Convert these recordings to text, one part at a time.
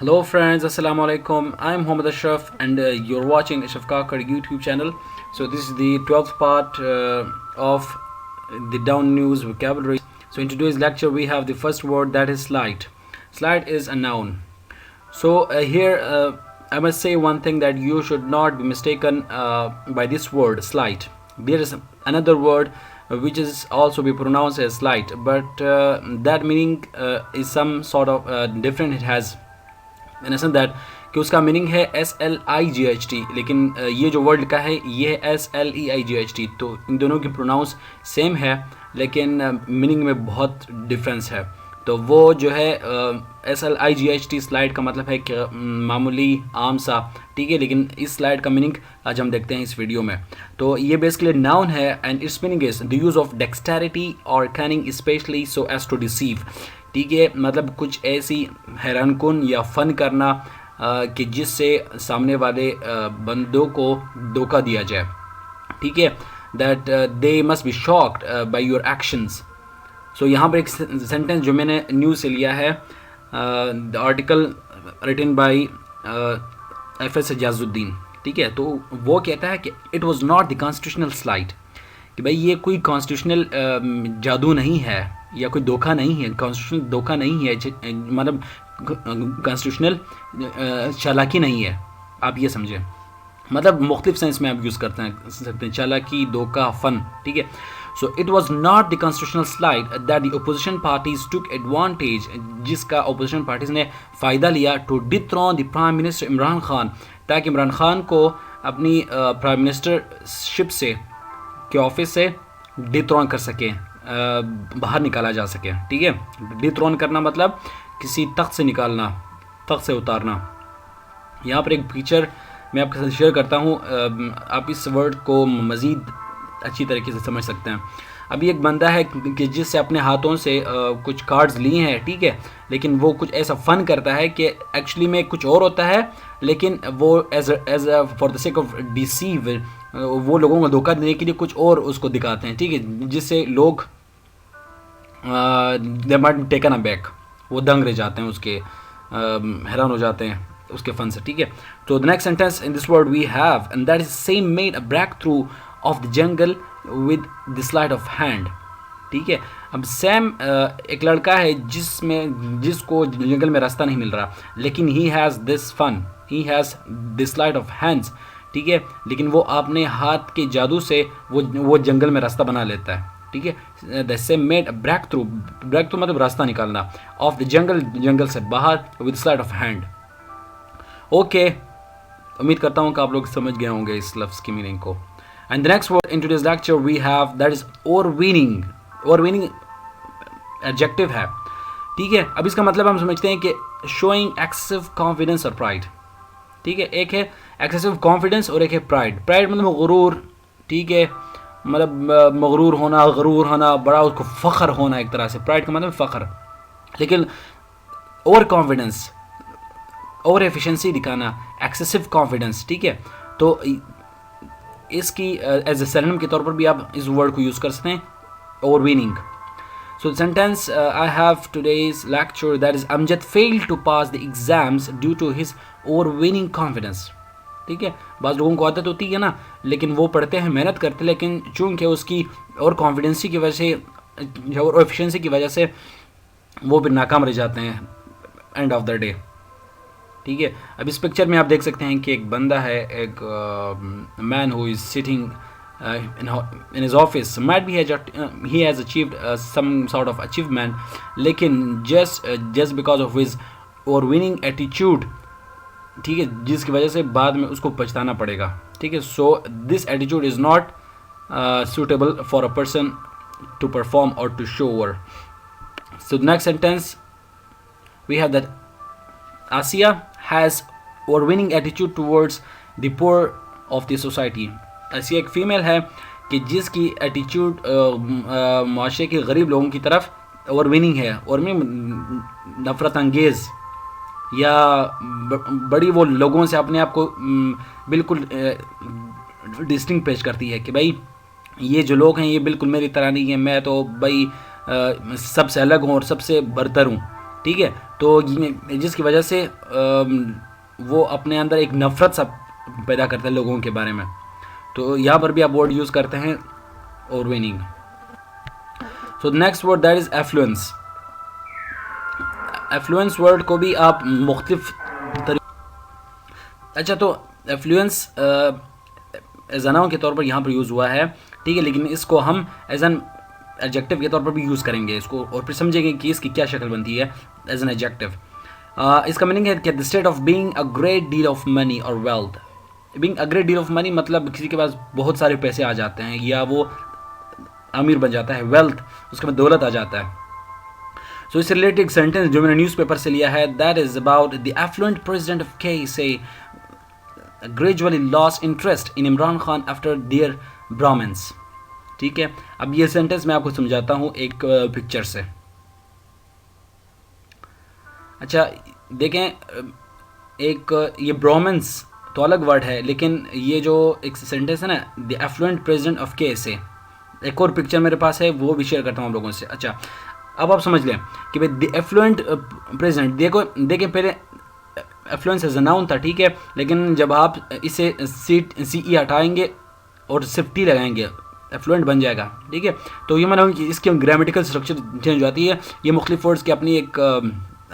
Hello friends, Assalamu alaikum. I'm Mohammad Ashraf and you're watching Ashraf Kakar YouTube channel. So this is the 12th part of the down news vocabulary. So in today's lecture we have the first word, that is slide. Slide is a noun. So here I must say one thing, that you should not be mistaken by this word slide. There is another word which is also be pronounced as slide, but that meaning is some sort of different. It has in essence that कि उसका meaning है SLIGHT, लेकिन ये जो word लिखा है ये है SLEIGHT। तो इन दोनों की प्रोनाउंस सेम है लेकिन मीनिंग में बहुत डिफरेंस है। तो वो जो है SLIGHT स्लाइड का मतलब है कि मामूली आम सा, ठीक है, लेकिन इस स्लाइड का मीनिंग आज हम देखते हैं इस वीडियो में। तो ये बेसिकली नाउन है and its meaning is the use of dexterity और cunning especially so as to deceive, ठीक है, मतलब कुछ ऐसी हैरानकुन या फ़न करना कि जिससे सामने वाले बंदों को धोखा दिया जाए, ठीक है, that they must be shocked by your actions. So यहाँ पर एक सेंटेंस जो मैंने न्यूज़ से लिया है, the article written by FS Ejazuddin, ठीक है, तो वो कहता है कि it was not the constitutional slide, कि भाई ये कोई कॉन्स्टिट्यूशनल जादू नहीं है या कोई धोखा नहीं है, कॉन्स्टिट्यूशनल धोखा नहीं है, मतलब कॉन्स्टिट्यूशनल चालाकी नहीं है, आप ये समझें। मतलब मुख्तलिफ सेंस में आप यूज़ करते हैं चालाकी, धोखा, फ़न, ठीक है। So it was not the constitutional slide that the opposition parties took advantage, जिसका अपोजिशन पार्टीज ने फ़ायदा लिया to dethrone the prime minister Imran Khan, ताकि इमरान खान को अपनी प्राइम मिनिस्टरशिप से के ऑफिस से डिथ्रोन कर सकें, बाहर निकाला जा सके, ठीक है। डिथ्रोन करना मतलब किसी तख्त से निकालना, तख्त से उतारना। यहाँ पर एक पिक्चर मैं आपके साथ शेयर करता हूँ, आप इस वर्ड को मज़ीद अच्छी तरीके से समझ सकते हैं। अभी एक बंदा है कि जिससे अपने हाथों से कुछ कार्ड्स लिए हैं, ठीक है, लेकिन वो कुछ ऐसा फ़न करता है कि एक्चुअली में कुछ और होता है, लेकिन वो as for the sake of deceive, वो लोगों को धोखा देने के लिए कुछ और उसको दिखाते हैं, ठीक है, जिससे लोग they might taken a back, वो दंग रह जाते हैं, उसके हैरान हो जाते हैं उसके फन से, ठीक है। तो the next sentence in this word we have and that is same made a break of the jungle with the slide of hand, ठीक है। अब सैम एक लड़का है जिसको जंगल में रास्ता नहीं मिल रहा, लेकिन he has this fun, he has the slide of hands, ठीक है, लेकिन वो अपने हाथ के जादू से वो जंगल में रास्ता बना लेता है, ठीक है। The same made break मतलब रास्ता निकालना, ऑफ द जंगल से बाहर, with slide of hand. Okay, उम्मीद करता हूँ कि आप लोग समझ गए होंगे इस लफ्ज़ की मीनिंग को। And the next word in today's lecture we have that is overweening. Overweening adjective है, ठीक है। अब इसका मतलब हम समझते हैं कि शोइंग एक्सेसिव कॉन्फिडेंस और प्राइड, ठीक है। एक है एक्सेसिव कॉन्फिडेंस और एक है प्राइड। प्राइड मतलब गुरूर, ठीक है, मतलब मगरूर होना, गरूर होना, बड़ा उसको फ़ख्र होना एक तरह से, प्राइड का मतलब फ़ख्र। लेकिन ओवर कॉन्फिडेंस, ओवर एफिशिएंसी दिखाना, एक्सेसिव कॉन्फिडेंस, ठीक है। तो इसकी एज ए सिनोनिम के तौर पर भी आप इस वर्ड को यूज़ कर सकते हैं, ओवरवीनिंग। So the sentence I have today's lecture, that is Amjad failed to pass the exams due to his overweening confidence, ठीक है। बाज़ लोगों को आदत होती है ना, लेकिन वो पढ़ते हैं, मेहनत करते हैं, लेकिन चूंकि उसकी और कॉन्फिडेंसी की वजह से और एफिशिएंसी की वजह से वो फिर नाकाम रह जाते हैं एंड ऑफ द डे, ठीक है। अब इस पिक्चर में आप देख सकते हैं कि एक बंदा है, एक man who is sitting in his office, might be he has achieved some sort of achievement, लेकिन just because of his overweening attitude, ठीक है, जिसकी वजह से बाद में उसको पछताना पड़ेगा, ठीक है। so this attitude is not suitable for a person to perform or to show over. So the next sentence we have that Asiya has overweening attitude towards the poor of the society. ऐसी एक female है कि जिसकी attitude माशरे के गरीब लोगों की तरफ ओवरविनिंग है, और में नफ़रत अंगेज़ या बड़ी वो लोगों से अपने आप को बिल्कुल डिस्टिंक्ट पेश करती है कि भाई ये जो लोग हैं ये बिल्कुल मेरी तरह नहीं है, मैं तो भाई सबसे अलग हूँ और सबसे बरतर हूँ, ठीक है। तो जिसकी वजह से वो अपने अंदर एक नफ़रत सा पैदा करते हैं लोगों के बारे में। तो यहाँ पर भी आप वर्ड यूज़ करते हैं overweening. So the next word that is affluence. Affluence word को भी आप मुख्तलिफ अच्छा, तो एफ्लुएंस एज नाउन के तौर पर यहाँ पर यूज़ हुआ है, ठीक है, लेकिन इसको हम एज एन एडजेक्टिव के तौर पर भी यूज़ करेंगे इसको, और फिर समझेंगे कि इसकी क्या शक्ल बनती है एज एन एडजेक्टिव। इसका मीनिंग है कि the state of being a great deal of money और wealth. Being a great deal of money मतलब किसी के पास बहुत सारे पैसे आ जाते हैं या वो अमीर बन जाता है, वेल्थ उसके बाद दौलत आ जाता है। सो इससे रिलेटेड सेंटेंस जो मैंने न्यूज़पेपर से लिया है, that is about the affluent president of KSA gradually lost interest in Imran Khan after their bromance. ठीक है, अब ये सेंटेंस मैं आपको समझाता हूँ एक पिक्चर से। अच्छा देखें, एक ये ब्राह्मण्स तो अलग वर्ड है, लेकिन ये जो एक सेंटेंस है ना, the affluent president of KSA, एक और पिक्चर मेरे पास है वो भी शेयर करता हूँ आप लोगों से। अच्छा अब आप समझ लें कि भाई द एफ्लुएंट प्रेसिडेंट, देखें पहले एफ्लुएंस एज अ नाउन था, ठीक है, लेकिन जब आप इसे CE हटाएंगे और सिर्फ T लगाएंगे एफ्लुएंट बन जाएगा, ठीक है। तो ये माना कि इसकी ग्रामेटिकल स्ट्रक्चर चेंज हो जाती है, ये मुख्तलिफ वर्ड्स की अपनी एक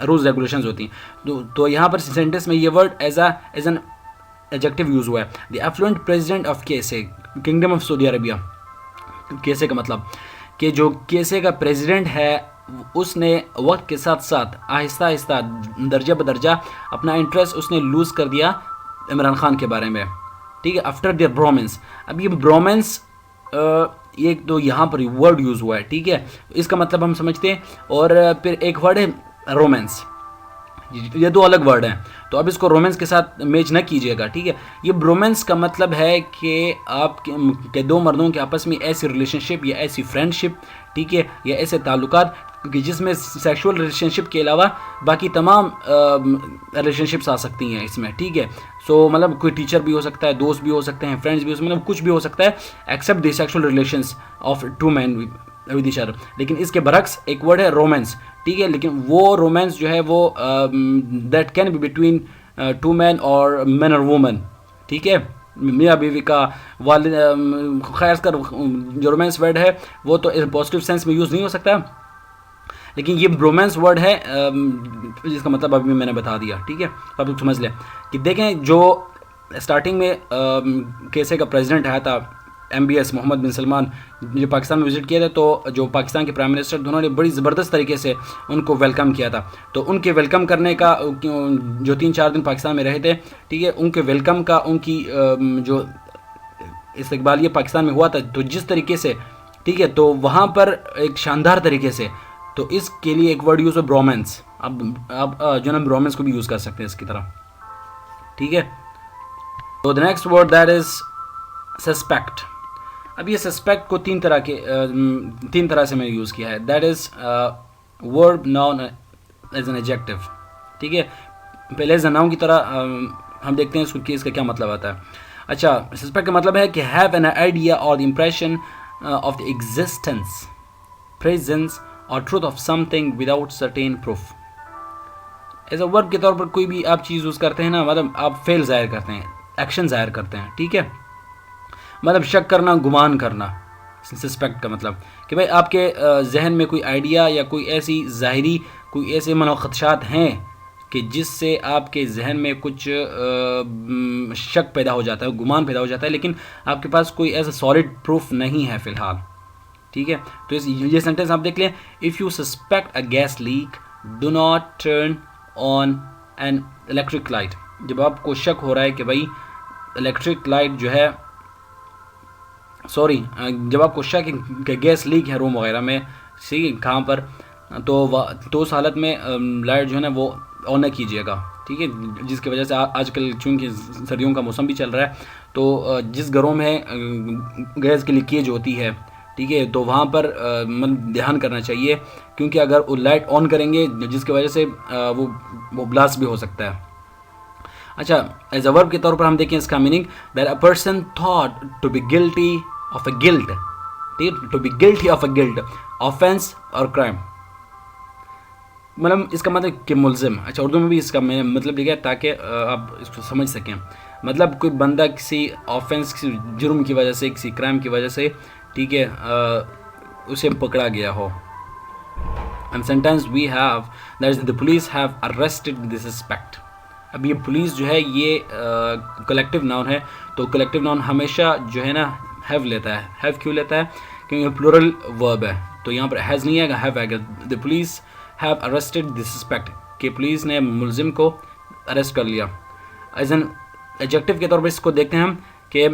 रूल्स रेगुलेशंस होती हैं। तो यहाँ पर सेंटेंस में ये word as an adjective use हुआ है, the affluent president of KSA, kingdom of Saudi Arabia. KSA का मतलब कि जो KSA का प्रेसिडेंट है उसने वक्त के साथ साथ आहिस्ता आहिस्ता दर्जा बदर्जा अपना इंटरेस्ट उसने लूज़ कर दिया इमरान खान के बारे में, ठीक है, आफ्टर देयर ब्रोमेंस। अब ये ब्रोमेंस ये तो यहाँ पर वर्ड यूज़ हुआ है, ठीक है, इसका मतलब हम समझते हैं। और फिर एक वर्ड है रोमांस, ये दो अलग वर्ड हैं, तो अब इसको रोमांस के साथ मैच न कीजिएगा, ठीक है। ये ब्रोमेंस का मतलब है कि आप के दो मर्दों के आपस में ऐसी रिलेशनशिप या ऐसी फ्रेंडशिप, ठीक है, या ऐसे ताल्लुकात कि जिसमें सेक्सुअल रिलेशनशिप के अलावा बाकी तमाम रिलेशनशिप्स आ सकती हैं इसमें, ठीक है। सो मतलब कोई टीचर भी हो सकता है, दोस्त भी हो सकते हैं, फ्रेंड्स भी हो सकते हैं, मतलब कुछ भी हो सकता है except the sexual relations of two man with each other. लेकिन इसके बरक्स एक वर्ड है रोमांस, ठीक है, लेकिन वो रोमांस जो है वो that can be between two man और मैन और वुमन, ठीक है, मियाँ बीवी का वालिद। खैर कर जो रोमांस वर्ड है वो तो पॉजिटिव सेंस में यूज़ नहीं हो सकता, लेकिन ये ब्रोमांस वर्ड है जिसका मतलब अभी मैंने बता दिया, ठीक है। तो आप समझ लें कि देखें जो स्टार्टिंग में KSA का प्रेसिडेंट आया था MBS मोहम्मद बिन सलमान, जो पाकिस्तान में विज़िट किया था, तो जो पाकिस्तान के प्राइम मिनिस्टर उन्होंने बड़ी ज़बरदस्त तरीके से उनको वेलकम किया था। तो उनके वेलकम करने का जो 3-4 दिन पाकिस्तान में रहे थे, ठीक है, उनके वेलकम का उनकी जो इस्तकबालिया पाकिस्तान में हुआ था, तो जिस तरीके से, ठीक है, तो वहाँ पर एक शानदार तरीके से, तो इसके लिए एक वर्ड यूज़ है ब्रोमेंस। अब आप जो ना ब्रोमेंस को भी यूज़ कर सकते हैं इसकी तरह, ठीक है। तो the next word that is suspect. अब ये सस्पेक्ट को तीन तरह से मैंने यूज़ किया है, that is verb noun as an adjective, ठीक है। पहले एज नाउन की तरह हम देखते हैं इसका क्या मतलब आता है। अच्छा, सस्पेक्ट का मतलब है कि हैव एन आइडिया और the impression of the existence, presence और truth of something without certain proof. As a verb के तौर पर कोई भी आप चीज़ यूज़ करते हैं ना, मतलब आप फेल ज़ाहिर करते हैं, एक्शन ज़ाहिर करते हैं, ठीक है, मतलब शक करना, गुमान करना। सस्पेक्ट का मतलब कि भाई आपके जहन में कोई आइडिया या कोई ऐसी ज़ाहिरी कोई ऐसे मनोखदशात हैं कि जिससे आपके जहन में कुछ शक पैदा हो जाता है, गुमान पैदा हो जाता है, लेकिन आपके पास कोई ऐसा सॉलिड प्रूफ नहीं है फ़िलहाल, ठीक है। तो ये सेंटेंस आप देख लें, if you suspect a gas leak do not turn on an electric light. जब आपको शक हो रहा है कि भाई इलेक्ट्रिक लाइट जो है, जब आपको शक है कि गैस लीक है रूम वगैरह में, ठीक है, कहाँ पर, तो उस हालत में लाइट जो है ना वो ऑन न कीजिएगा, ठीक है, जिसकी वजह से आजकल चूँकि सर्दियों का मौसम भी चल रहा है, तो जिस घरों में गैस की लीकेज होती है, ठीक है, तो वहाँ पर ध्यान करना चाहिए, क्योंकि अगर वो लाइट ऑन करेंगे जिसकी वजह से वो ब्लास्ट भी हो सकता है। अच्छा, एज अ वर्ब के तौर पर हम देखें इसका meaning, that a person thought to be guilty of a guilt, ठीक है, to be guilty of a guilt, offence और क्राइम। मतलब इसका मतलब कि मुलजिम, अच्छा उर्दू में भी इसका मैंने मतलब लिखा है ताकि आप इसको समझ सकें। मतलब कोई बंदा किसी ऑफेंस, किसी जुर्म की वजह से, किसी क्राइम की वजह से, ठीक है, उसे पकड़ा गया हो। And sentence we have that is the police have arrested the suspect. अब ये पुलिस जो है ये कलेक्टिव नाउन है, तो कलेक्टिव नाउन हमेशा जो है ना हैव लेता है। हैव क्यों लेता है? क्योंकि प्लूरल वर्ब है, तो यहाँ पर हैज़ नहीं आएगा, हैव आएगा। The police have arrested the suspect, कि पुलिस ने मुलजिम को अरेस्ट कर लिया। एज एन एडजेक्टिव के तौर पर इसको देखते हैं हम कि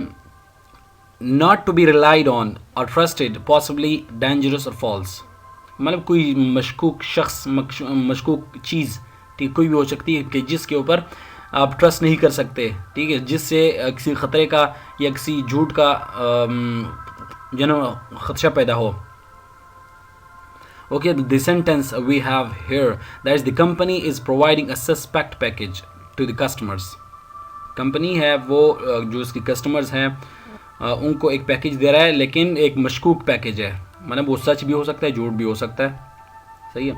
not to be relied on और ट्रस्टेड, पॉसिबली डेंजरस और फॉल्स। मतलब कोई मशकूक शख्स, मशकूक चीज़, ठीक, कोई भी हो सकती है कि जिसके ऊपर आप ट्रस्ट नहीं कर सकते, ठीक है, जिससे किसी ख़तरे का या किसी झूठ का जो ना खदशा पैदा हो। Okay, the sentence we have here, that is the company is providing a suspect package to the customers. Company है वो जो उसकी कस्टमर्स हैं उनको एक पैकेज दे रहा है, लेकिन एक मशकूक पैकेज है, मतलब वो सच भी हो सकता है, झूठ भी हो सकता है। सही है।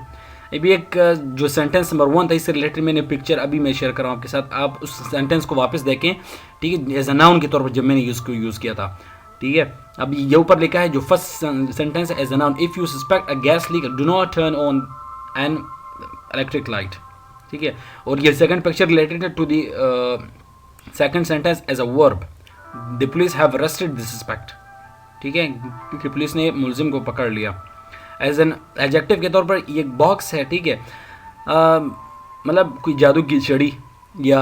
अभी एक जो सेंटेंस नंबर 1 था, इससे रिलेटेड मैंने पिक्चर अभी मैं शेयर कर रहा हूँ आपके साथ, आप उस सेंटेंस को वापस देखें, ठीक है, एज अ नाउन के तौर पर जब मैंने इसको यूज़ किया था, ठीक है। अब ये ऊपर लिखा है जो फर्स्ट सेंटेंस है, as a noun, if you suspect a gas leak do not turn on an electric light, ठीक है। और ये सेकंड पिक्चर रिलेटेड है to the second sentence as a verb, the police have arrested the suspect, ठीक है, क्योंकि police ने मुलजिम को पकड़ लिया। एज एन एडजेक्टिव के तौर पर ये एक बॉक्स है, ठीक है, मतलब कोई जादू की छड़ी या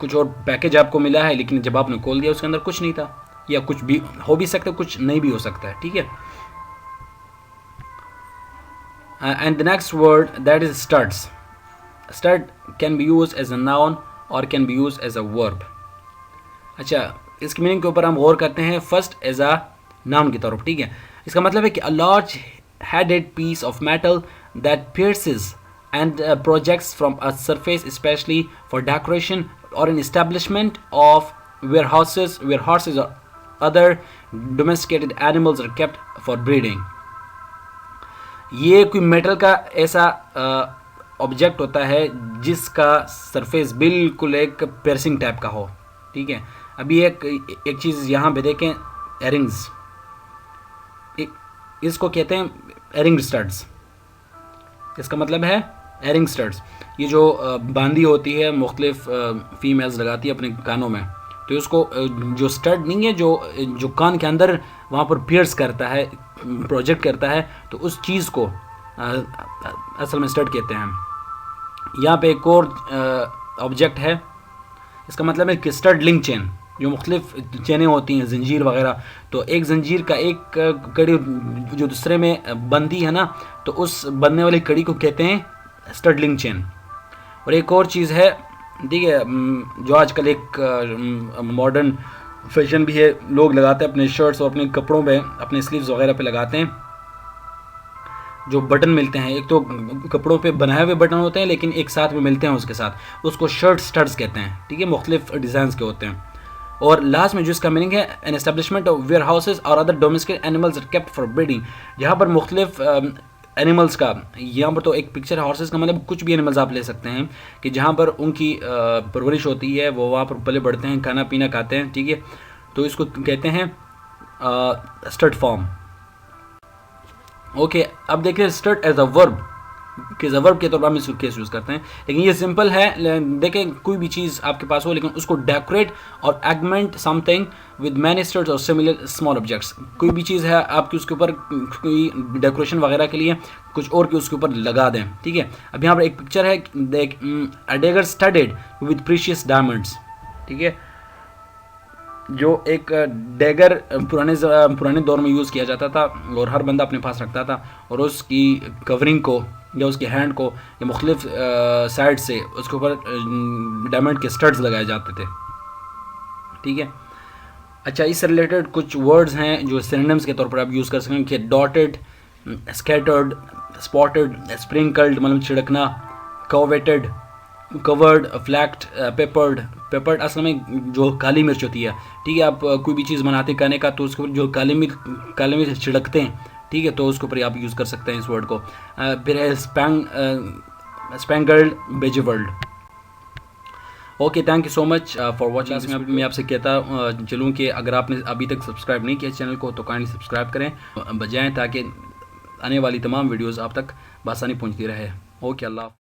कुछ और पैकेज आपको मिला है, लेकिन जब आपने खोल दिया उसके अंदर कुछ नहीं था, या कुछ भी हो भी सकता है, कुछ नहीं भी हो सकता है, ठीक है। And the next word that is studs. Stud can be use as a noun और can be use as a verb. अच्छा, इसकी मीनिंग के ऊपर हम गौर करते हैं। फर्स्ट एज अ नाउन की तरफ, ठीक है, इसका मतलब है कि a large headed piece of metal that pierces and projects from a surface, especially for decoration or an establishment of where horses or other domesticated animals are kept for breeding. ये कोई मेटल का ऐसा object होता है जिसका surface बिल्कुल एक piercing type का हो, ठीक है। अभी एक चीज़ यहाँ पे देखें, एयरिंग्स, इसको कहते हैं एयरिंग स्टड्स। इसका मतलब है एयरिंग स्टड्स, ये जो बांदी होती है मुख्तलिफ फीमेल्स लगाती है अपने कानों में, तो उसको जो स्टड नहीं है जो कान के अंदर वहाँ पर पियर्स करता है, प्रोजेक्ट करता है, तो उस चीज़ को असल में स्टड कहते हैं। यहाँ पे एक और ऑब्जेक्ट है, इसका मतलब है कि स्टड लिंक चेन, जो मुख्तलिफ चेनें होती हैं, जंजीर वगैरह, तो एक जंजीर का एक कड़ी जो दूसरे में बंदी है ना, तो उस बंधने वाली कड़ी को कहते हैं स्टड लिंक चेन। और एक और चीज़ है, ठीक है, जो आजकल एक मॉडर्न फैशन भी है, लोग लगाते हैं अपने शर्ट्स और अपने कपड़ों पे, अपने स्लीव्स वगैरह पे लगाते हैं, जो बटन मिलते हैं, एक तो कपड़ों पे बनाए हुए बटन होते हैं, लेकिन एक साथ में मिलते हैं उसके साथ, उसको शर्ट स्टड्स कहते हैं, ठीक है, मुख्तलिफ डिज़ाइन के होते हैं। और लास्ट में जो इसका मीनिंग है, an establishment of where horses और other domestic animals are kept for breeding, जहाँ पर मुख्तलिफ एनिमल्स का, यहाँ पर तो एक पिक्चर है हॉर्सेस का, मतलब कुछ भी एनिमल्स आप ले सकते हैं कि जहाँ पर उनकी परवरिश होती है, वो वहाँ पर पले बढ़ते हैं, खाना पीना खाते हैं, ठीक है, तो इसको कहते हैं स्टड फॉर्म। ओके, अब देखिए स्टड एज अ वर्ब, कि वर्ब के तौर पर हम इसको केस यूज़ करते हैं, लेकिन ये सिंपल है। देखें, कोई भी चीज़ आपके पास हो, लेकिन उसको डेकोरेट और एगमेंट समथिंग विद मैनी स्टड्स और सिमिलर स्मॉल ऑब्जेक्ट्स। कोई भी चीज़ है आपकी, उसके ऊपर कोई डेकोरेशन वगैरह के लिए कुछ और के उसके ऊपर लगा दें, ठीक है। अब यहाँ पर एक पिक्चर है, देख, a dagger studded with precious diamonds, ठीक है, जो एक डैगर पुराने दौर में यूज़ किया जाता था और हर बंदा अपने पास रखता था, और उसकी कवरिंग को या उसके हैंड को या मुख्तलिफ साइड से उसके ऊपर डायमंड के स्टड्स लगाए जाते थे, ठीक है। अच्छा, इससे रिलेटेड कुछ वर्ड्स हैं जो सिनोनिम्स के तौर पर आप यूज़ कर सकते हैं, कि डॉटेड, स्कैटर्ड, स्पॉटेड, स्प्रिंकल्ड मतलब छिड़कना, कवेटेड, कवर्ड, फ्लैक्ट, पेपर्ड असल में जो काली मिर्च होती है, ठीक है, आप कोई भी चीज़ बनाते हैं खाने का, तो उसके ऊपर जो काली मिर्च छिड़कते हैं, ठीक है, तो उसके ऊपर आप यूज़ कर सकते हैं इस वर्ड को। फिर है spangled bejewelled. Okay, thank you so much for watching. मैं आपसे कहता चलूँ कि अगर आपने अभी तक सब्सक्राइब नहीं किया चैनल को तो काइंडली सब्सक्राइब करें, बजाएं, ताकि आने वाली तमाम वीडियोस आप तक बआसानी पहुंचती रहे। ओके, अल्लाह।